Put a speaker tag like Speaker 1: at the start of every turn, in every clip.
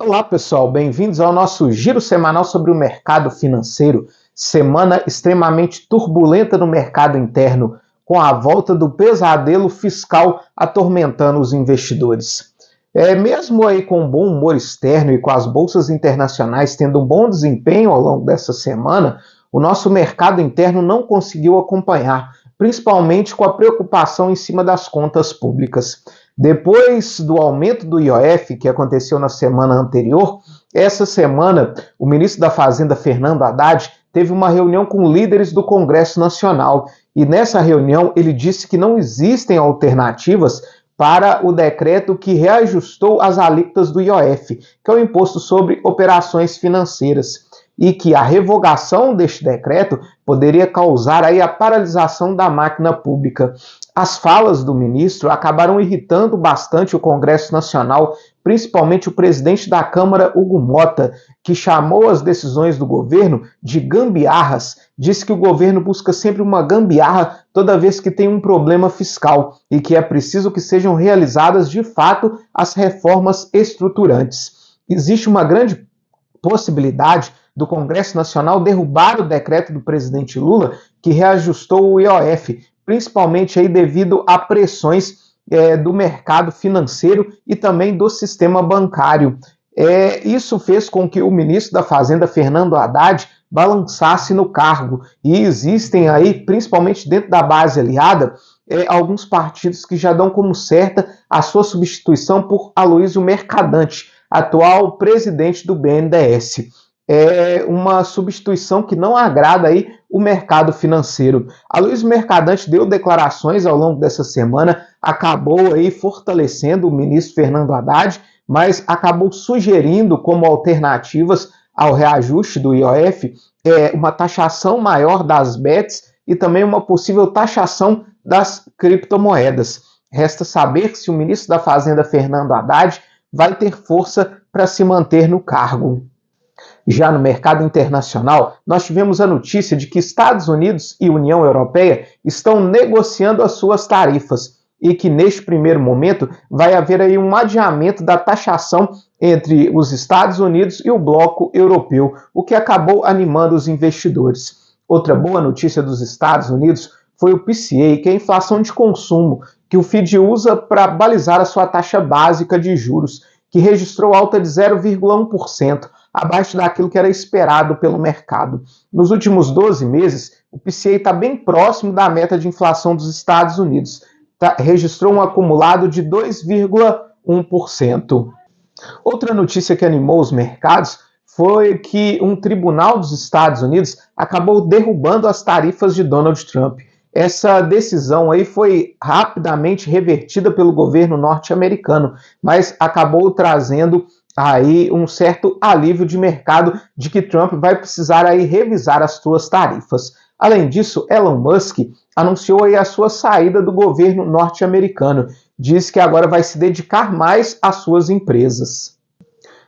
Speaker 1: Olá, pessoal, bem-vindos ao nosso giro semanal sobre o mercado financeiro. Semana extremamente turbulenta no mercado interno, com a volta do pesadelo fiscal atormentando os investidores. Mesmo aí com um bom humor externo e com as bolsas internacionais tendo um bom desempenho ao longo dessa semana, o nosso mercado interno não conseguiu acompanhar, principalmente com a preocupação em cima das contas públicas. Depois do aumento do IOF, que aconteceu na semana anterior, essa semana o ministro da Fazenda, Fernando Haddad, teve uma reunião com líderes do Congresso Nacional e nessa reunião ele disse que não existem alternativas para o decreto que reajustou as alíquotas do IOF, que é o Imposto sobre Operações Financeiras, e que a revogação deste decreto poderia causar aí a paralisação da máquina pública. As falas do ministro acabaram irritando bastante o Congresso Nacional, principalmente o presidente da Câmara, Hugo Mota, que chamou as decisões do governo de gambiarras, disse que o governo busca sempre uma gambiarra toda vez que tem um problema fiscal e que é preciso que sejam realizadas de fato as reformas estruturantes. Existe uma grande possibilidade do Congresso Nacional derrubar o decreto do presidente Lula que reajustou o IOF, principalmente aí devido a pressões do mercado financeiro e também do sistema bancário. Isso fez com que o ministro da Fazenda, Fernando Haddad, balançasse no cargo. E existem aí, principalmente dentro da base aliada, alguns partidos que já dão como certa a sua substituição por Aloysio Mercadante, atual presidente do BNDES. É uma substituição que não agrada aí o mercado financeiro. Aloysio Mercadante deu declarações ao longo dessa semana, acabou aí fortalecendo o ministro Fernando Haddad, mas acabou sugerindo como alternativas ao reajuste do IOF uma taxação maior das bets e também uma possível taxação das criptomoedas. Resta saber se o ministro da Fazenda, Fernando Haddad, vai ter força para se manter no cargo. Já no mercado internacional, nós tivemos a notícia de que Estados Unidos e União Europeia estão negociando as suas tarifas e que neste primeiro momento vai haver aí um adiamento da taxação entre os Estados Unidos e o bloco europeu, o que acabou animando os investidores. Outra boa notícia dos Estados Unidos foi o PCA, que é a inflação de consumo, que o FED usa para balizar a sua taxa básica de juros, que registrou alta de 0,1%, abaixo daquilo que era esperado pelo mercado. Nos últimos 12 meses, o PCA está bem próximo da meta de inflação dos Estados Unidos. Registrou um acumulado de 2,1%. Outra notícia que animou os mercados foi que um tribunal dos Estados Unidos acabou derrubando as tarifas de Donald Trump. Essa decisão aí foi rapidamente revertida pelo governo norte-americano, mas acabou trazendo aí um certo alívio de mercado de que Trump vai precisar aí revisar as suas tarifas. Além disso, Elon Musk anunciou aí a sua saída do governo norte-americano. Diz que agora vai se dedicar mais às suas empresas.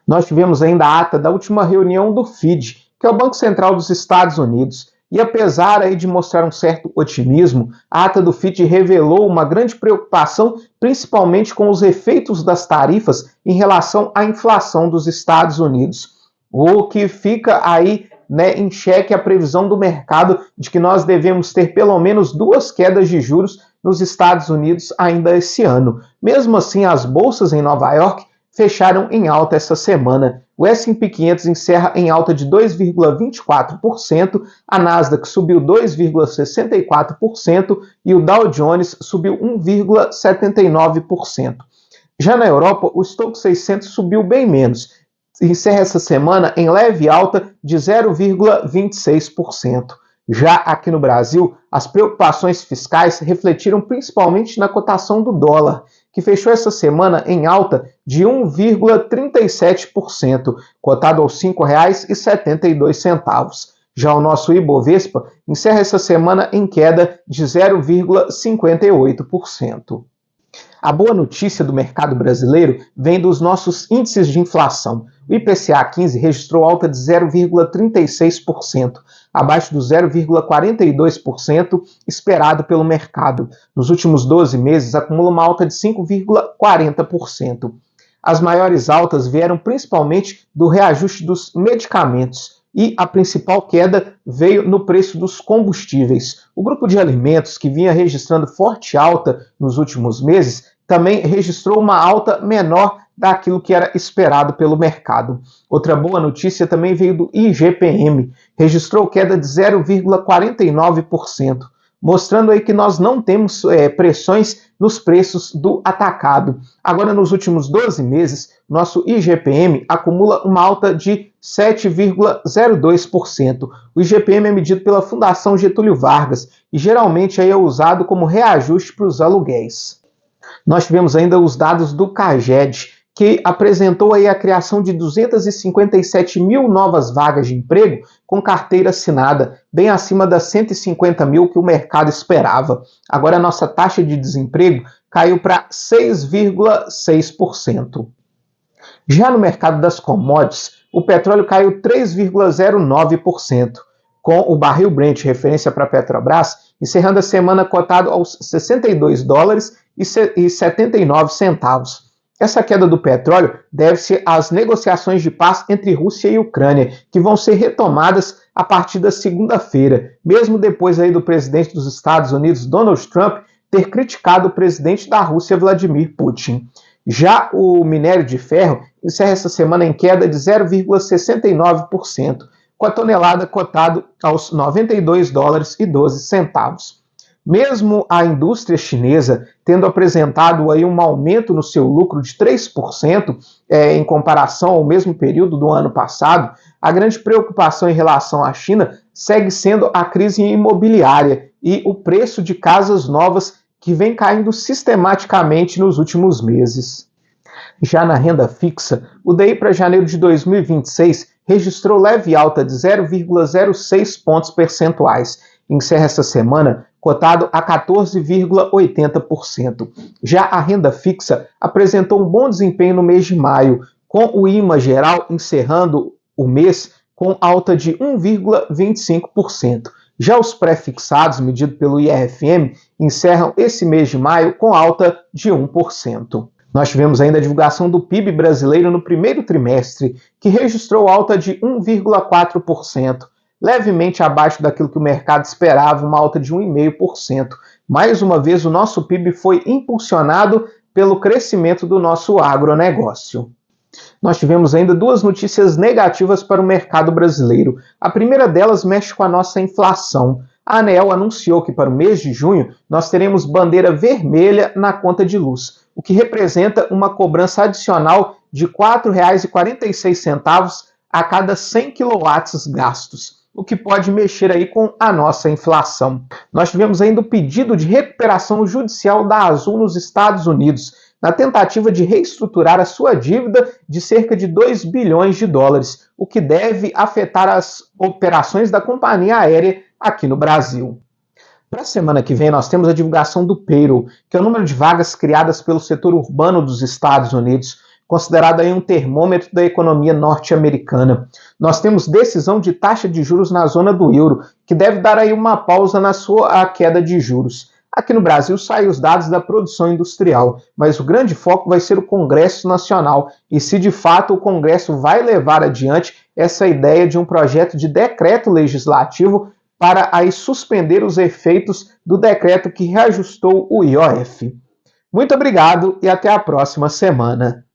Speaker 1: Nós tivemos ainda a ata da última reunião do FED, que é o Banco Central dos Estados Unidos. E apesar aí de mostrar um certo otimismo, a ata do FED revelou uma grande preocupação, principalmente com os efeitos das tarifas em relação à inflação dos Estados Unidos. O que fica aí em xeque a previsão do mercado de que nós devemos ter pelo menos 2 quedas de juros nos Estados Unidos ainda esse ano. Mesmo assim, as bolsas em Nova York fecharam em alta essa semana. O S&P 500 encerra em alta de 2,24%, a Nasdaq subiu 2,64% e o Dow Jones subiu 1,79%. Já na Europa, o Stoxx 600 subiu bem menos, encerra essa semana em leve alta de 0,26%. Já aqui no Brasil, as preocupações fiscais refletiram principalmente na cotação do dólar, que fechou essa semana em alta de 1,37%, cotado aos R$ 5,72. Já o nosso Ibovespa encerra essa semana em queda de 0,58%. A boa notícia do mercado brasileiro vem dos nossos índices de inflação. O IPCA 15 registrou alta de 0,36%, abaixo do 0,42% esperado pelo mercado. Nos últimos 12 meses, acumula uma alta de 5,40%. As maiores altas vieram principalmente do reajuste dos medicamentos e a principal queda veio no preço dos combustíveis. O grupo de alimentos, que vinha registrando forte alta nos últimos meses, também registrou uma alta menor daquilo que era esperado pelo mercado. Outra boa notícia também veio do IGPM, registrou queda de 0,49%, mostrando aí que nós não temos pressões nos preços do atacado. Agora, nos últimos 12 meses, nosso IGPM acumula uma alta de 7,02%. O IGPM é medido pela Fundação Getúlio Vargas e geralmente aí é usado como reajuste para os aluguéis. Nós tivemos ainda os dados do CAGED, que apresentou aí a criação de 257 mil novas vagas de emprego com carteira assinada, bem acima das 150 mil que o mercado esperava. Agora a nossa taxa de desemprego caiu para 6,6%. Já no mercado das commodities, o petróleo caiu 3,09%, com o barril Brent, referência para a Petrobras, encerrando a semana cotado aos $62,79. Essa queda do petróleo deve-se às negociações de paz entre Rússia e Ucrânia, que vão ser retomadas a partir da segunda-feira, mesmo depois aí do presidente dos Estados Unidos, Donald Trump, ter criticado o presidente da Rússia, Vladimir Putin. Já o minério de ferro encerra essa semana em queda de 0,69%, com a tonelada cotado aos $92,12. Mesmo a indústria chinesa tendo apresentado aí um aumento no seu lucro de 3% em comparação ao mesmo período do ano passado, a grande preocupação em relação à China segue sendo a crise imobiliária e o preço de casas novas que vem caindo sistematicamente nos últimos meses. Já na renda fixa, o DI para janeiro de 2026 registrou leve alta de 0,06 pontos percentuais. Encerra essa semana cotado a 14,80%. Já a renda fixa apresentou um bom desempenho no mês de maio, com o IMA geral encerrando o mês com alta de 1,25%. Já os pré-fixados, medido pelo IRFM, encerram esse mês de maio com alta de 1%. Nós tivemos ainda a divulgação do PIB brasileiro no primeiro trimestre, que registrou alta de 1,4%. Levemente abaixo daquilo que o mercado esperava, uma alta de 1,5%. Mais uma vez, o nosso PIB foi impulsionado pelo crescimento do nosso agronegócio. Nós tivemos ainda duas notícias negativas para o mercado brasileiro. A primeira delas mexe com a nossa inflação. A ANEEL anunciou que para o mês de junho nós teremos bandeira vermelha na conta de luz, o que representa uma cobrança adicional de R$ 4,46 a cada 100 kW gastos, o que pode mexer aí com a nossa inflação. Nós tivemos ainda o pedido de recuperação judicial da Azul nos Estados Unidos, na tentativa de reestruturar a sua dívida de cerca de 2 bilhões de dólares, o que deve afetar as operações da companhia aérea aqui no Brasil. Para a semana que vem, nós temos a divulgação do payroll, que é o número de vagas criadas pelo setor urbano dos Estados Unidos, considerado aí um termômetro da economia norte-americana. Nós temos decisão de taxa de juros na zona do euro, que deve dar aí uma pausa na sua queda de juros. Aqui no Brasil saem os dados da produção industrial, mas o grande foco vai ser o Congresso Nacional, e se de fato o Congresso vai levar adiante essa ideia de um projeto de decreto legislativo para aí suspender os efeitos do decreto que reajustou o IOF. Muito obrigado e até a próxima semana.